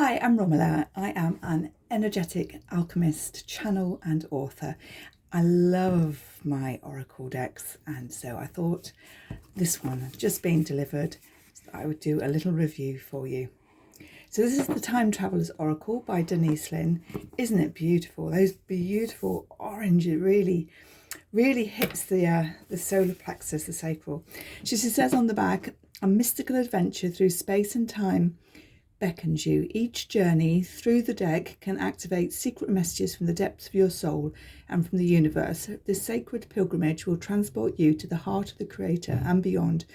Hi, I'm Romola. I am an energetic alchemist, channel and author. I love my oracle decks, and so I thought this one had just been delivered, so I would do a little review for you. So this is the Time Traveler's Oracle by Denise Linn. Isn't it beautiful? Those beautiful orange, it really hits the solar plexus, the sacral. She says on the back, a mystical adventure through space and time beckons you. Each journey through the deck can activate secret messages from the depths of your soul and from the universe. This sacred pilgrimage will transport you to the heart of the Creator and beyond,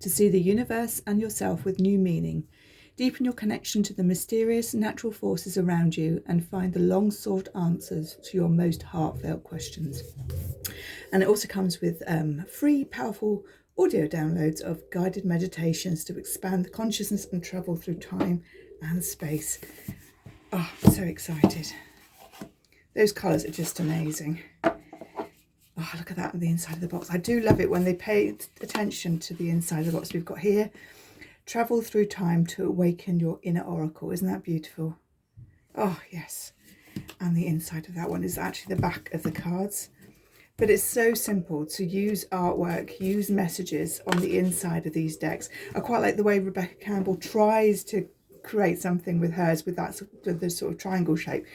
to see the universe and yourself with new meaning. Deepen your connection to the mysterious natural forces around you and find the long-sought answers to your most heartfelt questions. And it also comes with free, powerful audio downloads of guided meditations to expand consciousness and travel through time and space. Oh, I'm so excited. Those colours are just amazing. Oh, look at that on the inside of the box. I do love it when they pay attention to the inside of the box. We've got here, travel through time to awaken your inner oracle. Isn't that beautiful? Oh, yes. And the inside of that one is actually the back of the cards. But it's so simple to use artwork, use messages on the inside of these decks. I quite like the way Rebecca Campbell tries to create something with hers with that the sort of triangle shape.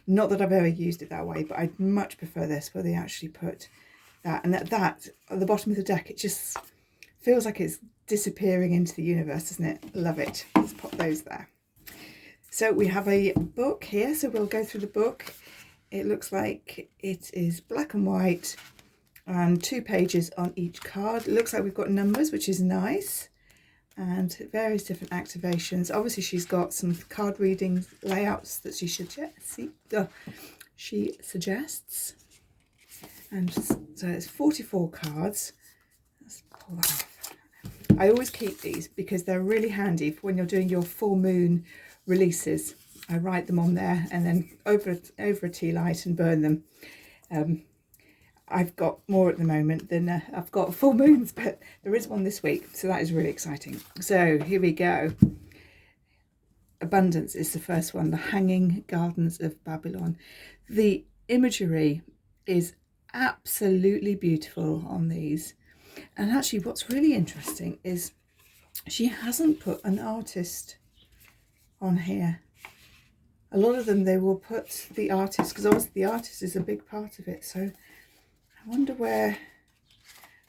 Not that I've ever used it that way, but I'd much prefer this where they actually put that. And that at the bottom of the deck, it just feels like it's disappearing into the universe, doesn't it? Love it. Let's pop those there. So we have a book here, so we'll go through the book. It looks like it is black and white and 2 pages on each card. It looks like we've got numbers, which is nice, and various different activations. Obviously, she's got some card reading layouts that she suggests. And so it's 44 cards. Let's pull that off. I always keep these because they're really handy for when you're doing your full moon releases. I write them on there and then over a tea light and burn them. I've got more at the moment than I've got full moons, but there is one this week, so that is really exciting. So here we go. Abundance is the first one, the Hanging Gardens of Babylon. The imagery is absolutely beautiful on these. And actually what's really interesting is she hasn't put an artist on here. A lot of them, they will put the artist, because obviously the artist is a big part of it. So I wonder where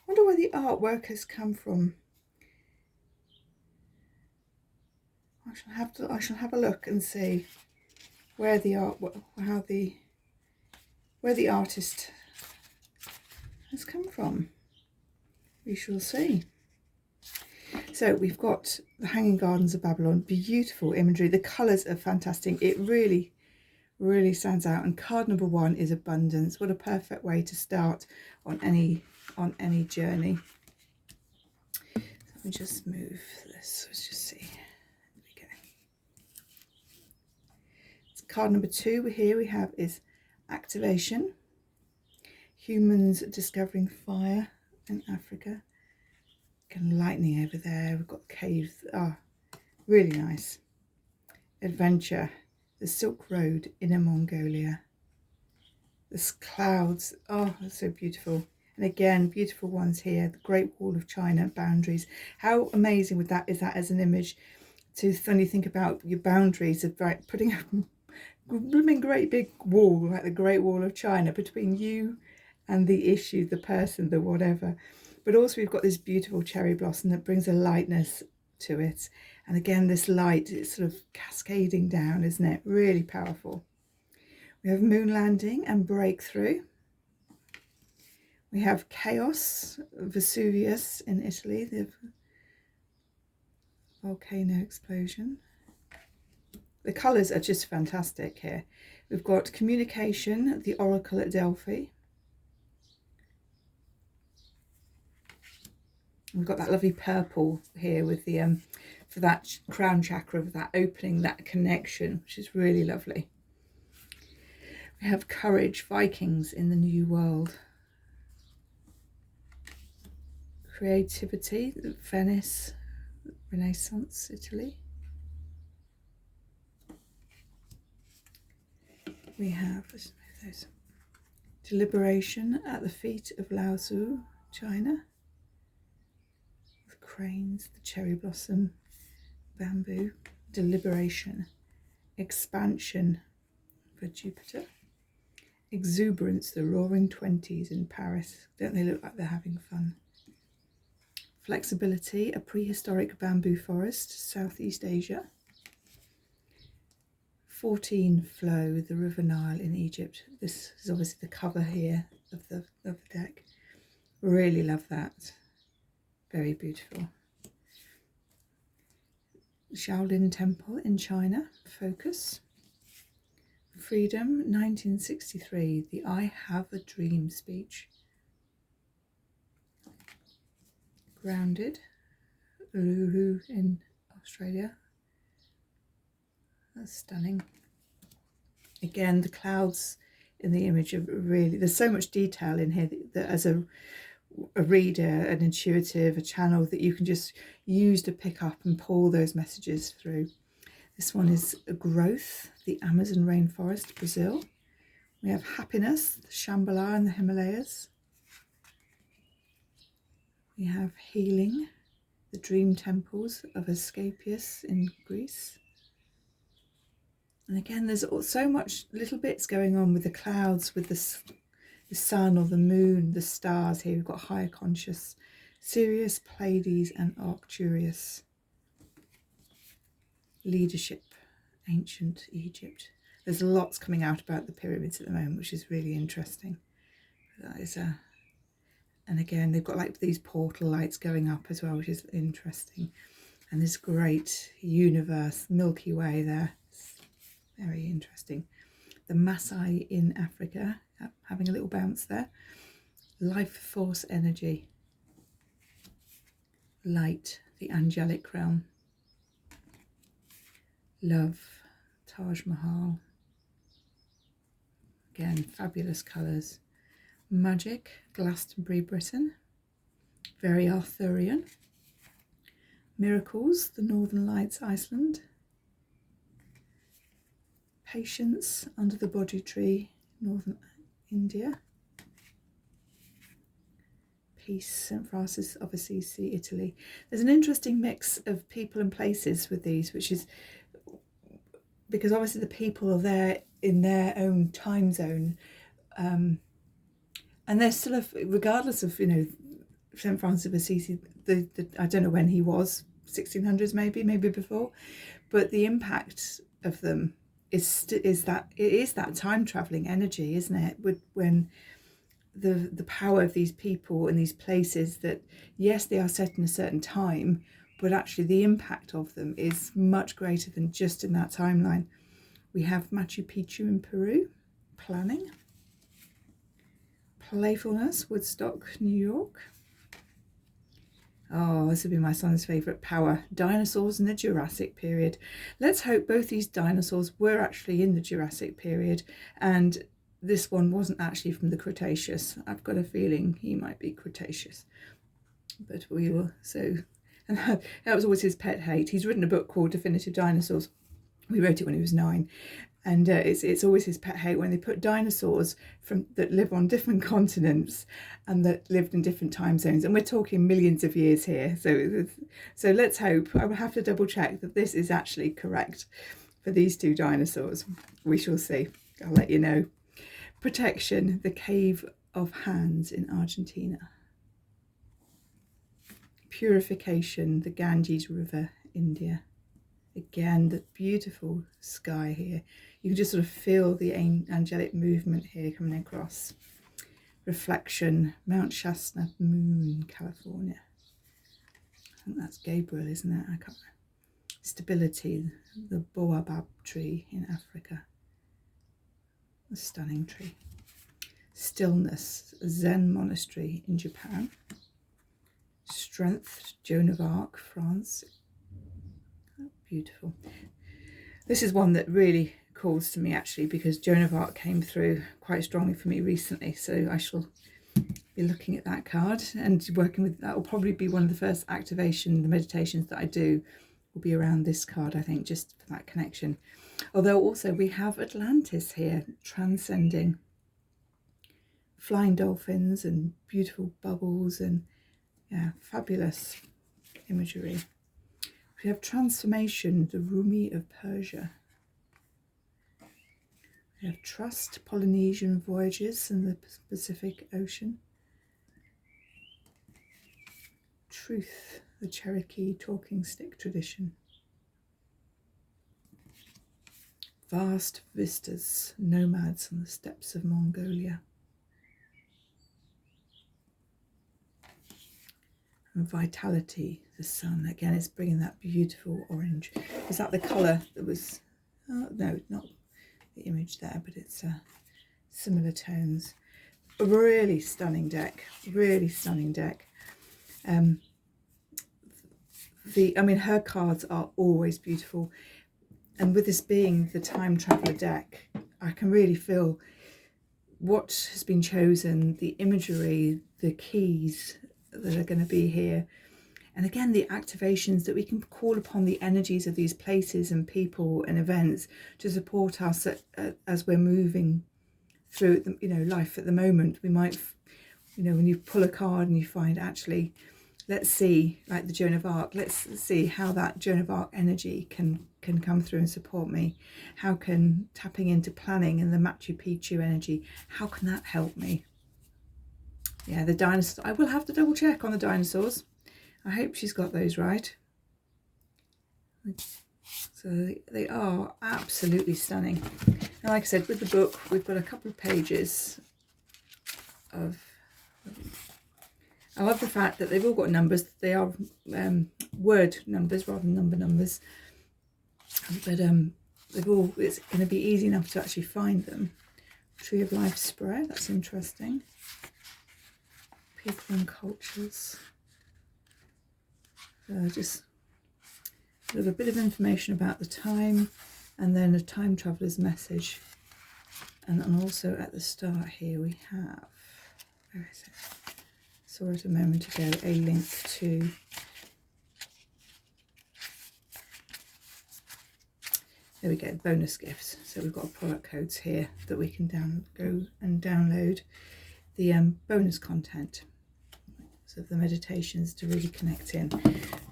the artwork has come from. I shall have a look and see where the artist has come from. We shall see. So we've got the Hanging Gardens of Babylon, beautiful imagery. The colours are fantastic. It really stands out. And card number 1 is abundance. What a perfect way to start on any journey. Let me just move this. Let's just see. There we go. So card number 2 here we have is activation. Humans discovering fire in Africa. And lightning over there. We've got caves. Ah, really nice. Adventure. The Silk Road, Inner Mongolia. The clouds. Oh, that's so beautiful. And again, beautiful ones here. The Great Wall of China, boundaries. How amazing is that as an image to suddenly think about your boundaries of putting up a blooming great big wall, like the Great Wall of China, between you and the issue, the person, the whatever. But also we've got this beautiful cherry blossom that brings a lightness to it. And again, this light is sort of cascading down, isn't it? Really powerful. We have moon landing and breakthrough. We have chaos, Vesuvius in Italy, the volcano explosion. The colours are just fantastic here. We've got communication, the oracle at Delphi. We've got that lovely purple here with the for that crown chakra, of that opening, that connection, which is really lovely. We have courage, Vikings in the New World. Creativity, Venice, Renaissance, Italy. We have, let's move those. Deliberation at the feet of Lao Tzu, China. The cranes, the cherry blossom, bamboo. Deliberation. Expansion for Jupiter. Exuberance, the roaring 20s in Paris. Don't they look like they're having fun? Flexibility, a prehistoric bamboo forest, Southeast Asia. 14 flow, the River Nile in Egypt. This is obviously the cover here of the deck. Really love that. Very beautiful. Shaolin Temple in China, focus. Freedom, 1963, the I Have a Dream speech. Grounded, Uluru in Australia. That's stunning. Again, the clouds in the image are really, there's so much detail in here that as a reader, an intuitive, a channel that you can just use to pick up and pull those messages through. This one is a growth, the Amazon rainforest, Brazil. We have happiness, the Shambhala and the Himalayas. We have healing, the dream temples of Asclepius in Greece. And again, there's so much little bits going on with the clouds, with the sun or the moon, the stars here. We've got higher conscious, Sirius, Pleiades and Arcturus. Leadership, ancient Egypt. There's lots coming out about the pyramids at the moment, which is really interesting. That is and again, they've got like these portal lights going up as well, which is interesting. And this great universe, Milky Way there. It's very interesting. The Maasai in Africa, having a little bounce there. Life force energy. Light, the angelic realm. Love, Taj Mahal. Again, fabulous colours. Magic, Glastonbury, Britain. Very Arthurian. Miracles, the Northern Lights, Iceland. Patience, under the Bodhi tree, Northern India. Peace, St. Francis of Assisi, Italy. There's an interesting mix of people and places with these, which is because obviously the people are there in their own time zone, and they're still, regardless of, you know, St. Francis of Assisi, I don't know when he was, 1600s maybe before, but the impact of them is that time traveling energy, isn't it? When the power of these people and these places, that yes, they are set in a certain time, but actually the impact of them is much greater than just in that timeline. We have Machu Picchu in Peru, planning. Playfulness, Woodstock, New York. Oh, this would be my son's favourite, power. Dinosaurs in the Jurassic period. Let's hope both these dinosaurs were actually in the Jurassic period and this one wasn't actually from the Cretaceous. I've got a feeling he might be Cretaceous. But we will, so, and that was always his pet hate. He's written a book called Definitive Dinosaurs. We wrote it when he was 9. And it's always his pet hate when they put dinosaurs that live on different continents and that lived in different time zones. And we're talking millions of years here. So let's hope, I will have to double check that this is actually correct for these two dinosaurs. We shall see. I'll let you know. Protection, the Cave of Hands in Argentina. Purification, the Ganges River, India. Again, the beautiful sky here. You can just sort of feel the angelic movement here coming across. Reflection, Mount Shasta Moon, California. I think that's Gabriel, isn't it? I can't remember. Stability, the baobab tree in Africa. A stunning tree. Stillness, Zen monastery in Japan. Strength, Joan of Arc, France. Oh, beautiful. This is one that really calls to me actually, because Joan of Arc came through quite strongly for me recently, so I shall be looking at that card and working with that. Will probably be one of the first the meditations that I do will be around this card, I think, just for that connection. Although also we have Atlantis here, transcending. Flying dolphins and beautiful bubbles and yeah, fabulous imagery. We have transformation, the Rumi of Persia. We have trust, Polynesian voyages in the Pacific Ocean. Truth, the Cherokee talking stick tradition. Vast vistas, nomads on the steppes of Mongolia. And vitality, the sun. Again, it's bringing that beautiful orange. Is that the colour that was... Oh, no, not the image there, but it's similar tones. A really stunning deck. Really stunning deck. I mean, her cards are always beautiful. And with this being the Time Traveller deck, I can really feel what has been chosen, the imagery, the keys that are going to be here. And again, the activations that we can call upon the energies of these places and people and events to support us as we're moving through the, you know, life at the moment. We might, you know, when you pull a card and you find actually, let's see, like the Joan of Arc, let's see how that Joan of Arc energy can come through and support me. How can tapping into planning and the Machu Picchu energy, how can that help me? Yeah, the dinosaurs. I will have to double check on the dinosaurs. I hope she's got those right. So they are absolutely stunning. And like I said, with the book, we've got a couple of pages of... I love the fact that they've all got numbers. They are word numbers rather than numbers. But they've all... It's going to be easy enough to actually find them. Tree of Life spread. That's interesting. People and cultures. Just a little bit of information about the time, and then a time traveller's message. And also at the start here we have, where is it? Saw it a moment ago, a link to there we go, bonus gifts. So we've got product codes here that we can go and download the bonus content. So the meditations to really connect in.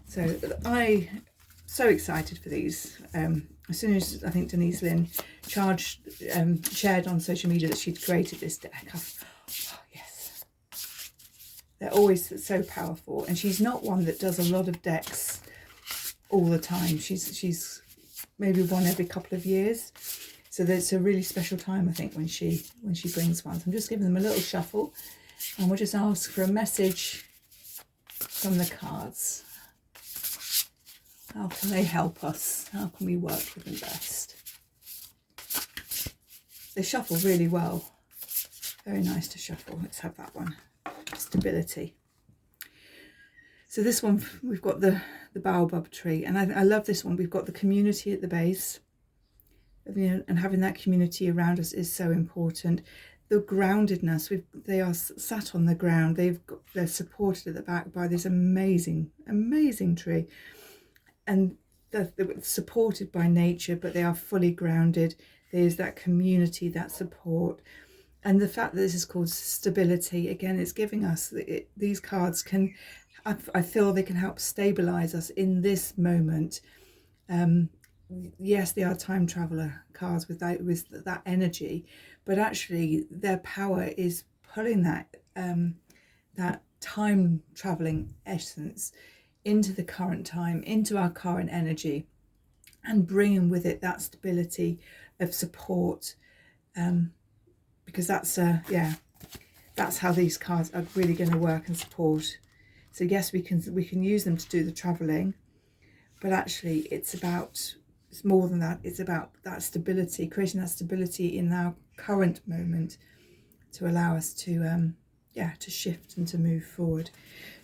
So I'm so excited for these. As soon as I think Denise Linn shared on social media that she'd created this deck, I thought, oh yes. They're always so powerful, and she's not one that does a lot of decks all the time. She's maybe one every couple of years. So there's a really special time, I think, when she brings one. So I'm just giving them a little shuffle, and we'll just ask for a message from the cards. How can they help us? How can we work with them best? They shuffle really well. Very nice to shuffle. Let's have that one. Stability. So this one, we've got the baobab tree, and I love this one. We've got the community at the base, you know, and having that community around us is so important. The groundedness, they are sat on the ground. They're supported at the back by this amazing tree, and they're supported by nature, but they are fully grounded. There's that community, that support, and the fact that this is called stability. Again, it's giving us these cards can. I feel they can help stabilize us in this moment. Yes, they are time traveler cards with that energy, but actually their power is pulling that time traveling essence into the current time, into our current energy, and bringing with it that stability of support, because that's how these cards are really going to work and support. So yes, we can use them to do the traveling, but actually it's more than that. It's about that stability, creating that stability in our current moment to allow us to shift and to move forward.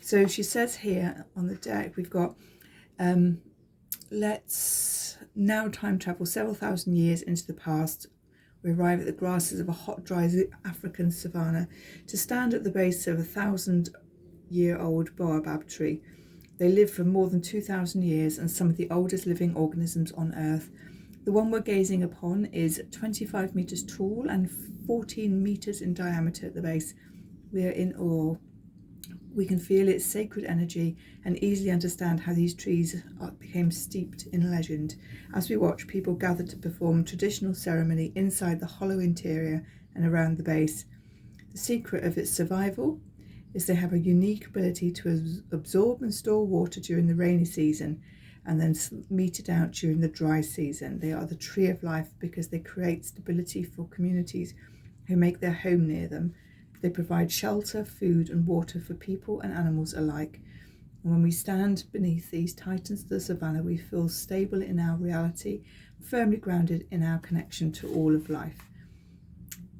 So she says here on the deck, we've got let's now time travel several thousand years into the past. We arrive at the grasses of a hot, dry African savanna to stand at the base of a 1,000-year-old baobab tree. They live for more than 2,000 years and some of the oldest living organisms on Earth. The one we're gazing upon is 25 metres tall and 14 metres in diameter at the base. We are in awe. We can feel its sacred energy and easily understand how these trees became steeped in legend. As we watch, people gather to perform traditional ceremony inside the hollow interior and around the base. The secret of its survival is they have a unique ability to absorb and store water during the rainy season and then meet it out during the dry season. They are the tree of life because they create stability for communities who make their home near them. They provide shelter, food and water for people and animals alike. And when we stand beneath these titans of the savannah, we feel stable in our reality, firmly grounded in our connection to all of life.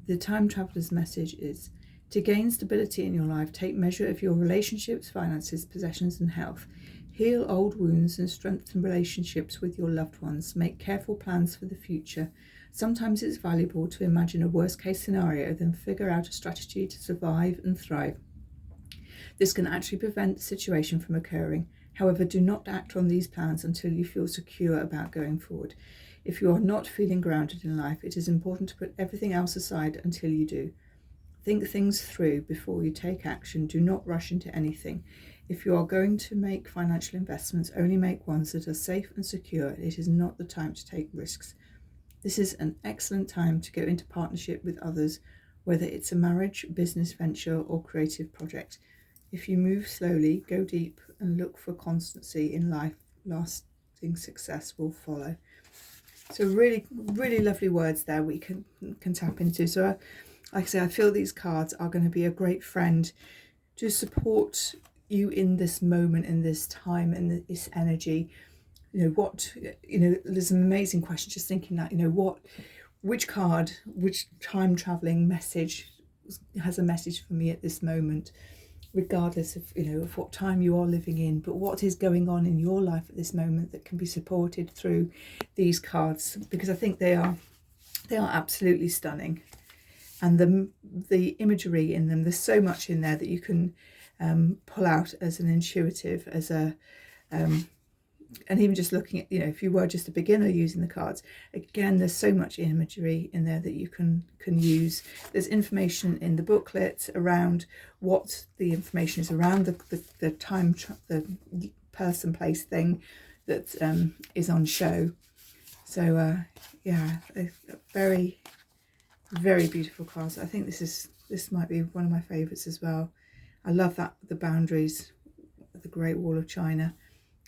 The time traveler's message is to gain stability in your life, take measure of your relationships, finances, possessions and health. Heal old wounds and strengthen relationships with your loved ones. Make careful plans for the future. Sometimes it's valuable to imagine a worst case scenario, then figure out a strategy to survive and thrive. This can actually prevent the situation from occurring. However, do not act on these plans until you feel secure about going forward. If you are not feeling grounded in life, it is important to put everything else aside until you do. Think things through before you take action. Do not rush into anything. If you are going to make financial investments, only make ones that are safe and secure. It is not the time to take risks. This is an excellent time to go into partnership with others, whether it's a marriage, business venture or creative project. If you move slowly, go deep and look for constancy in life, lasting success will follow. So really, really lovely words there we can tap into. So like I say, I feel these cards are going to be a great friend to support you in this moment, in this time, and this energy. There's an amazing question, just thinking that, which card, which time traveling message has a message for me at this moment, regardless of what time you are living in, but what is going on in your life at this moment that can be supported through these cards, because I think they are absolutely stunning. And the imagery in them, there's so much in there that you can pull out as an intuitive, as a and even just looking at, if you were just a beginner using the cards, again, there's so much imagery in there that you can use. There's information in the booklet around what the information is around the time, the person, place, thing that is on show. So very, very beautiful cards. I think this might be one of my favourites as well. I love that, the boundaries of the Great Wall of China.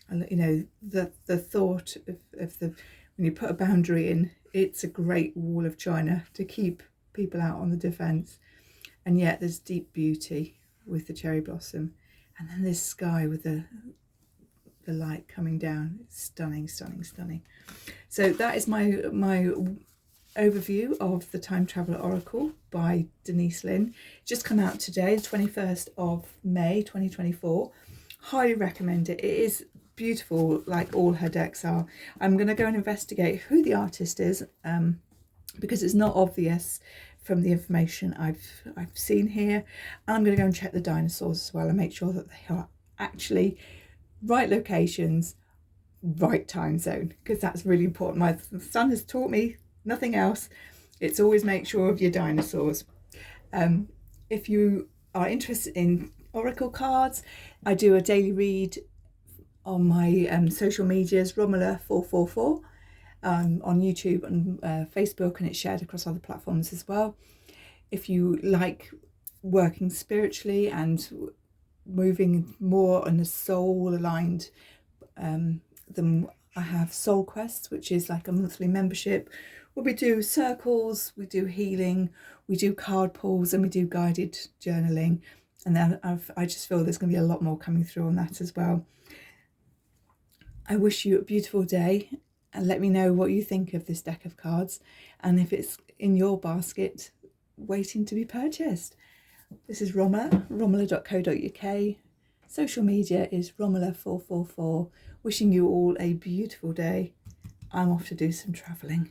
The thought of when you put a boundary in, it's a great wall of China to keep people out on the defence, and yet there's deep beauty with the cherry blossom, and then this sky with the light coming down. It's stunning, stunning, stunning. So that is my overview of the Time Traveller Oracle by Denise Linn. Just come out today, the 21st of May 2024. Highly recommend it. It is beautiful, like all her decks are. I'm going to go and investigate who the artist is, because it's not obvious from the information I've seen here. I'm going to go and check the dinosaurs as well and make sure that they are actually right locations, right time zone, because that's really important. My son has taught me nothing else. It's always make sure of your dinosaurs. If you are interested in oracle cards, I do a daily read on my social medias, Romula444, on YouTube and Facebook, and it's shared across other platforms as well. If you like working spiritually and moving more on a soul aligned, then I have Soul Quests, which is like a monthly membership where we do circles, we do healing, we do card pulls, and we do guided journaling. And then I just feel there's going to be a lot more coming through on that as well. I wish you a beautiful day, and let me know what you think of this deck of cards and if it's in your basket waiting to be purchased. This is Romula, romula.co.uk. Social media is Romula444. Wishing you all a beautiful day. I'm off to do some travelling.